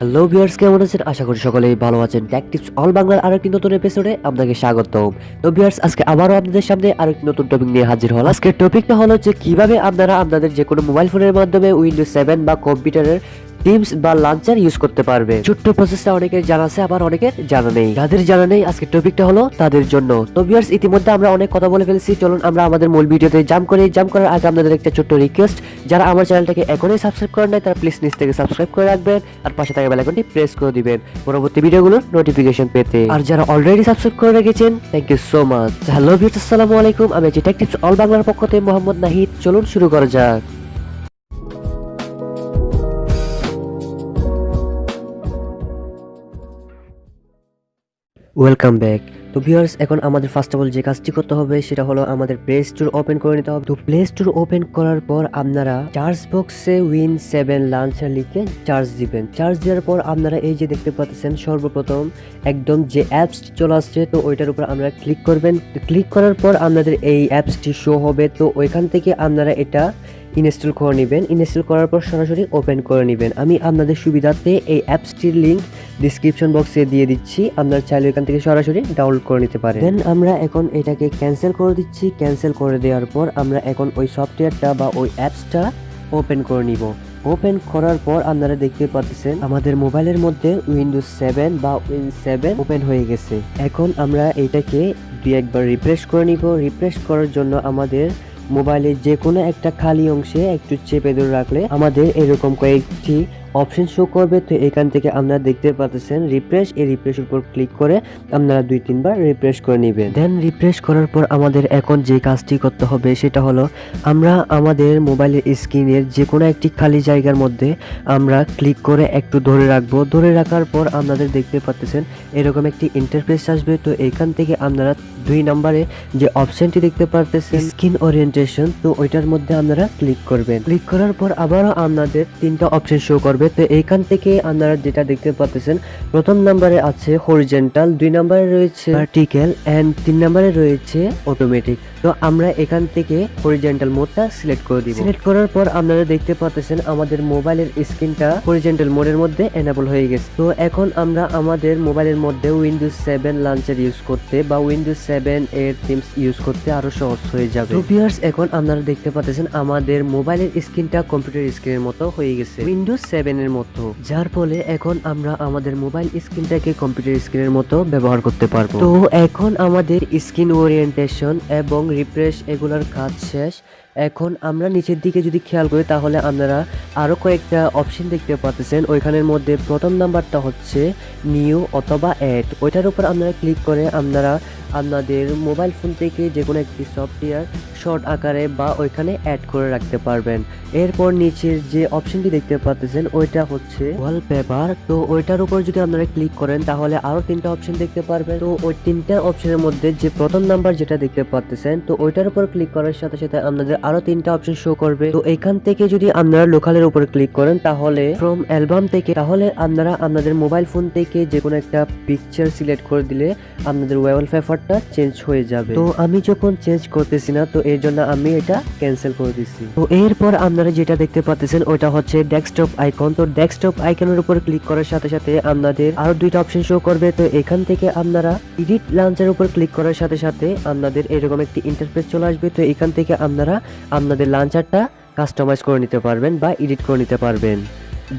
Hello viewers, কেমন আছেন? আশা করি সকলেই ভালো আছেন। টেক টিপস অল বাংলার আরেকটি নতুন এপিসোডে আপনাকে স্বাগতম। তো ভিউয়ার্স, আজকে আবারও আপনাদের সামনে আরেকটি নতুন টপিক নিয়ে হাজির হলাম। আজকের টপিকটা হলো যে কিভাবে আপনারা আপনাদের যে কোনো মোবাইল ফোনের মাধ্যমে উইন্ডোজ 7 বা কম্পিউটারের টিমস বা লাঞ্চার ইউজ করতে পারবে। ছোট্ট প্রসেসটা অনেকের জানা আছে, আবার অনেকের জানা নেই। যাদের জানা নেই, আজকের টপিকটা হলো তাদের জন্য। তো ভিউয়ার্স, ইতিমধ্যে আমরা অনেক কথা বলে ফেলেছি, চলুন আমরা আমাদের মূল ভিডিওতে জাম্প করি। জাম্প করার আগে আপনাদের একটা ছোট্ট রিকোয়েস্ট, যারা আমার চ্যানেলটাকে এখনই সাবস্ক্রাইব করেন নাই তারা প্লিজ নিচ থেকে সাবস্ক্রাইব করে রাখবেন আর পাশে থাকা বেল আইকনটি প্রেস করে দিবেন পরবর্তী ভিডিওগুলোর নোটিফিকেশন পেতে। আর যারা অলরেডি সাবস্ক্রাইব করে রেখেছেন, thank you so much. Hello viewers, আসসালামু আলাইকুম। আমি আছি টেক টিপস অল বাংলার পক্ষ থেকে মোহাম্মদ নাহিদ। চলুন শুরু করা যাক। Welcome back. তো ভিউয়ার্স, এখন আমাদের ফার্স্ট অফ অল যে কাজটি করতে হবে সেটা হলো আমাদের প্লে স্টোর ওপেন করে নিতে হবে। তো প্লে স্টোর ওপেন করার পর আপনারা চার্জ বক্সে Win7 লাঞ্চার লিখে চার্জ দিবেন। চার্জ দেওয়ার পর আপনারা এই যে দেখতে পাচ্ছেন সর্বপ্রথম একদম যে অ্যাপস চলে আসছে, তো ওইটার উপর আপনারা ক্লিক করবেন। ক্লিক করার পর আপনাদের এই অ্যাপসটি শো হবে, তো ওইখান থেকে আপনারা এটা ইনস্টল করে নেবেন। ইনস্টল করার পর সরাসরি ওপেন করে নেবেন। আমি আপনাদের সুবিধার্থে এই অ্যাপসটির লিংক ডিসক্রিপশন বক্সে দিয়ে দিচ্ছি, আপনারা চাইলে এখান থেকে সরাসরি ডাউনলোড করে নিতে পারেন। দেন আমরা এখন এটাকে ক্যান্সেল করে দিচ্ছি। ক্যান্সেল করে দেওয়ার পর আমরা এখন ওই সফটওয়্যারটা বা ওই অ্যাপসটা ওপেন করে নিব। ওপেন করার পর আপনারা দেখতে পাচ্ছেন আমাদের মোবাইলের মধ্যে উইন্ডোজ 7 বা Win7 ওপেন হয়ে গেছে। এখন আমরা এটাকে দুই একবার রিফ্রেশ করে নিব। রিফ্রেশ করার জন্য আমাদের মোবাইলের যে কোনো একটা খালি অংশে একটু চেপে ধরে রাখলে আমাদের এরকম কয়েকটি অপশন শো করবে। তো এখান থেকে আপনারা দেখতে পাচ্ছেন রিফ্রেশ, এই রিফ্রেশের উপর ক্লিক করে আপনারা 2-3 বার রিফ্রেশ করে নেবেন। দেন রিফ্রেশ করার পর আমাদের এখন যে কাজটি করতে হবে সেটা হলো আমরা আমাদের মোবাইলের স্ক্রিনের যে কোনো একটি খালি জায়গার মধ্যে আমরা ক্লিক করে একটু ধরে রাখবো। ধরে রাখার পর আপনাদের দেখতে পাচ্ছেন এরকম একটি ইন্টারফেস আসবে। তো এখান থেকে আপনারা 2 নম্বরে যে অপশনটি দেখতে পারতেছেন স্ক্রিন ওরিয়েন্টেশন, তো ওইটার মধ্যে আপনারা ক্লিক করবেন। ক্লিক করার পর আবারও আপনাদের 3টা অপশন শো করবে। তো এইখান থেকে আপনারা যেটা দেখতে পাচ্ছেন প্রথম নম্বরে আছে হরিজন্টাল, 2 নম্বরে রয়েছে ভার্টিক্যাল এন্ড 3 নম্বরে রয়েছে অটোমেটিক। তো আমরা এখান থেকে হরিজন্টাল মোডটা সিলেক্ট করে দিব। সিলেক্ট করার পর আপনারা দেখতে পাচ্ছেন আমাদের মোবাইলের স্ক্রিনটা হরিজন্টাল মোডের মধ্যে এনেবল হয়ে গেছে। তো এখন আমরা আমাদের মোবাইলের মধ্যে উইন্ডোজ 7 লঞ্চার ইউজ করতে বা উইন্ডোজ 7 এর থিমস ইউজ করতে আরো সহজ হয়ে যাবে। তো ভিউয়ার্স, এখন আপনারা দেখতে পাচ্ছেন আমাদের মোবাইলের স্ক্রিনটা কম্পিউটার স্ক্রিনের মতো হয়ে গেছে, উইন্ডোজ 7 এর মতো, যার ফলে এখন আমরা আমাদের মোবাইল স্ক্রিনটাকে কম্পিউটার স্ক্রিনের মতো ব্যবহার করতে পারবো। তো এখন আমাদের স্ক্রিন ওরিয়েন্টেশন এবং রিফ্রেশ এগুলার কাজ শেষ। এখন আমরা নিচের দিকে যদি খেয়াল করি তাহলে আপনারা আরো কয়েকটা অপশন দেখতে পাচ্ছেন। ওইখানের মধ্যে প্রথম নাম্বারটা হচ্ছে নিউ অথবা অ্যাড, ওইটার উপর আপনারা ক্লিক করে আপনারা আপনাদের মোবাইল ফোন থেকে যে কোনো একটি সফটওয়্যার শর্ট আকারে বা ওইখানে অ্যাড করে রাখতে পারবেন। এরপর নিচের যে অপশনটি দেখতে পাচ্ছেন ওইটা হচ্ছে ওয়ালপেপার, তো ওইটার উপর যদি আপনারা ক্লিক করেন তাহলে আরো 3টা অপশন দেখতে পারবেন। তো ওই 3টা অপশনের মধ্যে যে প্রথম নাম্বার যেটা দেখতে পাচ্ছেন, তো ওইটার উপর ক্লিক করার সাথে সাথে আপনাদের আরো 3টা অপশন শো করবে। তো এখান থেকে যদি আপনারা লোকালের উপর ক্লিক করেন তাহলে ফ্রম অ্যালবাম থেকে, তাহলে আপনারা আপনাদের মোবাইল ফোন থেকে যে কোনো একটা পিকচার সিলেক্ট করে দিলে আপনাদের ওয়ালপেপারটা চেঞ্জ হয়ে যাবে। তো আমি যখন চেঞ্জ করতেছি না, তো এর জন্য আমি এটা ক্যান্সেল করে দিচ্ছি। তো এরপর আপনারা যেটা দেখতে পাচ্ছেন ওটা হচ্ছে ডেস্কটপ আইকন। তো ডেস্কটপ আইকনের উপর ক্লিক করার সাথে সাথে আপনাদের আরো 2টা অপশন শো করবে। তো এখান থেকে আপনারা এডিট লাঞ্চার উপর ক্লিক করার সাথে সাথে আপনাদের এরকম একটি ইন্টারফেস চলে আসবে। তো এখান থেকে আপনারা আপনাদের লাঞ্চারটা কাস্টমাইজ করে নিতে পারবেন বা এডিট করে নিতে পারবেন।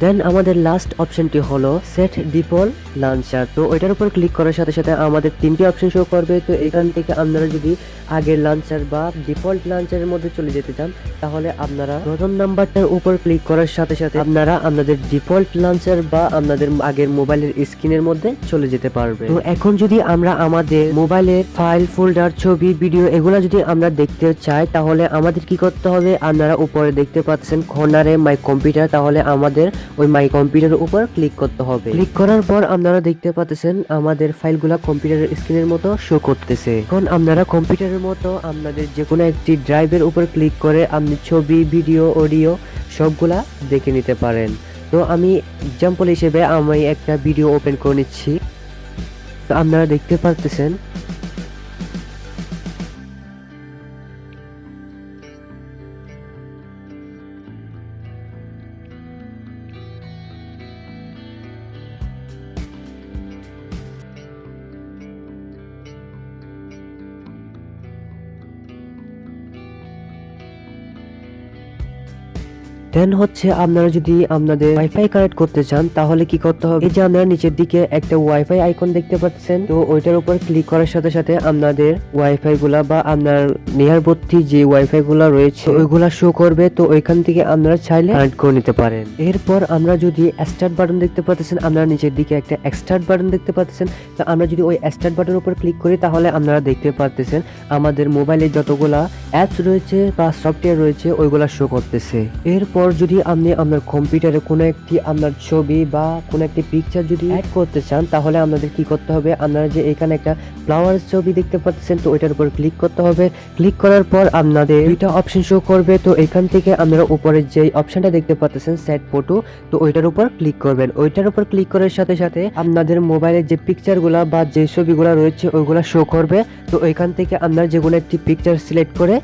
দেন আমাদের লাস্ট অপশনটি হলো সেট ডিফল্ট লাঞ্চার। তো ওইটার উপর ক্লিক করার সাথে সাথে আমাদের 3টি অপশন শো করবে। তো এখান থেকে আপনারা যদি আগের লাঞ্চার বা ডিফল্ট লাঞ্চারের মধ্যে চলে যেতে চান তাহলে আপনারা প্রথম নাম্বারটার উপর ক্লিক করার সাথে সাথে আপনারা আপনাদের ডিফল্ট লাঞ্চার বা আপনাদের আগের মোবাইলের স্ক্রিনের মধ্যে চলে যেতে পারবে। তো এখন যদি আমরা আমাদের মোবাইলের ফাইল, ফোল্ডার, ছবি, ভিডিও এগুলা যদি আমরা দেখতে চাই তাহলে আমাদের কি করতে হবে, আপনারা উপরে দেখতে পাচ্ছেন কর্নারে মাই কম্পিউটার, তাহলে আমাদের ওই মাই কম্পিউটারের উপর ক্লিক করতে হবে। ক্লিক করার পর আপনারা দেখতে পাচ্ছেন আমাদের ফাইলগুলা কম্পিউটারের স্ক্রিনের মতো শো করতেছে। এখন আপনারা কম্পিউটারের মতো আপনাদের যে কোনো একটি ড্রাইভের উপর ক্লিক করে আপনি ছবি, ভিডিও, অডিও সবগুলা দেখে নিতে পারেন। তো আমি এক্সাম্পল হিসেবে আমি একটা ভিডিও ওপেন করে নিচ্ছি। তো আপনারা দেখতে পাচ্ছেন দেন হচ্ছে আপনারা যদি আপনাদের ওয়াইফাই কানেক্ট করতে চান তাহলে কি করতে হবে, এই যে আপনারা নিচের দিকে একটা ওয়াইফাই আইকন দেখতে পাচ্ছেন, তো ওইটার উপর ক্লিক করার সাথে সাথে আপনাদের ওয়াইফাই গুলা বা আপনার নিয়ারবর্তী যে ওয়াইফাই গুলা রয়েছে ওইগুলা শো করবে। তো ওইখান থেকে আপনারা চাইলে কানেক্ট করে নিতে পারেন। এরপর আমরা যদি স্টার্ট বাটন দেখতে পাচ্ছেন, আপনারা নিচের দিকে একটা স্টার্ট বাটন দেখতে পাচ্ছেন, তো আমরা যদি ওই স্টার্ট বাটনের উপর ক্লিক করি তাহলে আপনারা দেখতে পাচ্ছেন আমাদের মোবাইলে যতগুলা অ্যাপস রয়েছে বা সফটওয়্যার রয়েছে ওইগুলা শো করতেছে। এরপর যদি আপনি আপনার কম্পিউটারে কোনো একটি আপনার ছবি বা কোনো একটি পিকচার যদি অ্যাড করতে চান তাহলে আপনাদের কি করতে হবে, আপনারা যে এখানে একটা ফ্লাওয়ার ছবি দেখতে পাচ্ছেন তো ওইটার উপর ক্লিক করতে হবে। ক্লিক করার পর আপনাদের দুইটা অপশন শো করবে, তো এখান থেকে আপনারা উপরে যে অপশনটা দেখতে পাচ্ছেন সেট ফটো, তো ওইটার উপর ক্লিক করবেন। ওইটার উপর ক্লিক করার সাথে সাথে আপনাদের মোবাইলের যে পিকচারগুলা বা যে ছবিগুলা রয়েছে ওইগুলা শো করবে। তো ওইখান থেকে আপনারা যেগুলো একটি পিকচার সিলেক্ট করে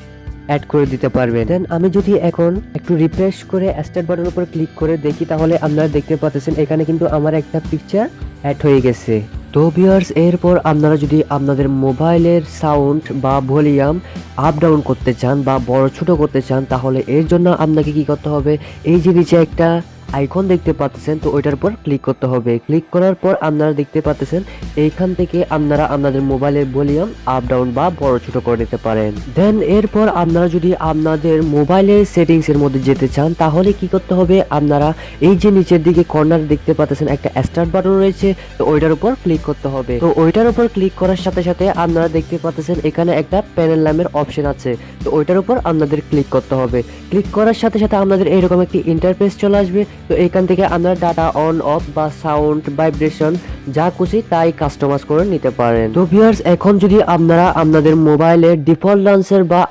অ্যাড করে দিতে পারবেন। দেন আমি যদি এখন একটু রিফ্রেশ করে স্টার্ট বাটনের উপর ক্লিক করে দেখি তাহলে আপনারা দেখতে পাচ্ছেন এখানে কিন্তু আমার একটা পিকচার অ্যাড হয়ে গেছে। তো ভিউয়ার্স, এরপর আপনারা যদি আপনাদের মোবাইলের সাউন্ড বা ভলিউম আপ ডাউন করতে চান বা বড় ছোট করতে চান তাহলে এর জন্য আপনাকে কি করতে হবে, এই যে নিচে একটা আইকন দেখতে পাচ্ছেন তো ওইটার উপর ক্লিক করতে হবে। ক্লিক করার পর আপনারা দেখতে পাচ্ছেন এইখান থেকে আপনারা আপনাদের মোবাইলের ভলিউম আপ ডাউন বা বড় ছোট করে নিতে পারেন। দেন এরপর আপনারা যদি আপনাদের মোবাইলের সেটিংস এর মধ্যে যেতে চান তাহলে কি করতে হবে, আপনারা এই যে নিচের দিকে কর্নার দেখতে পাচ্ছেন একটা স্টার্ট বাটন রয়েছে, তো ওইটার উপর ক্লিক করতে হবে। তো ওইটার উপর ক্লিক করার সাথে সাথে আপনারা দেখতে পাচ্ছেন এখানে একটা প্যানেল নামের অপশন আছে, তো ওইটার উপর আপনাদের ক্লিক করতে হবে। ক্লিক করার সাথে সাথে আপনাদের এরকম একটি ইন্টারফেস চলে আসবে। তো এখান থেকে আপনারা ডাটা অন অফ বা সাউন্ড ভাইব্রেশন যা খুশি তাই কাস্টমাইজ করে নিতে পারেন। তো ভিউয়ার্স, এখন যদি আপনারা আপনাদের মোবাইলের ডিফল্ট লঞ্চার বা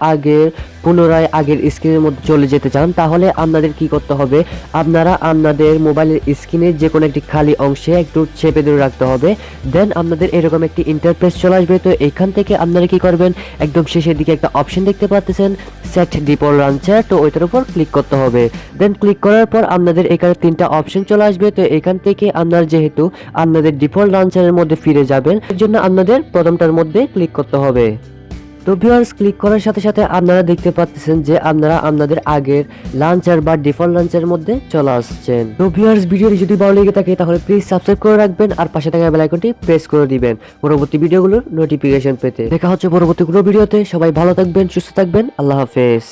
পুনরায় আগের স্ক্রিনের মধ্যে চলে যেতে চান তাহলে আপনাদের কি করতে হবে, আপনারা আপনাদের মোবাইলের স্ক্রিনের যে কোনো একটি খালি অংশে একটু চেপে ধরে রাখতে হবে। দেন আপনাদের এরকম একটি ইন্টারফেস চলে আসবে। তো এখান থেকে আপনারা কি করবেন, একদম শেষের দিকে একটা অপশন দেখতে পাচ্ছেন সেট ডিফল্ট লঞ্চার, তো ওইটার উপর ক্লিক করতে হবে। দেন ক্লিক করার পর আপনাদের এখানে তিনটা অপশন চলে আসবে। তো এখান থেকে আপনারা যেহেতু আপনাদের ডিফল্ট লঞ্চারের মধ্যে ফিরে যাবেন এর জন্য আপনাদের প্রথমটার মধ্যে ক্লিক করতে হবে। তো ভিউয়ার্স, ক্লিক করার সাথে সাথে আপনারা দেখতে পাচ্ছেন যে আপনারা আপনাদের আগের লঞ্চার বা ডিফল্ট লঞ্চারের মধ্যে চলে আসছেন। তো ভিউয়ার্স, ভিডিওটি যদি ভালো লেগে থাকে তাহলে প্লিজ সাবস্ক্রাইব করে রাখবেন আর পাশে থাকা বেল আইকনটি প্রেস করে দিবেন পরবর্তী ভিডিওগুলোর নোটিফিকেশন পেতে। দেখা হচ্ছে পরবর্তী কোনো ভিডিওতে। সবাই ভালো থাকবেন, সুস্থ থাকবেন, আল্লাহ হাফেজ।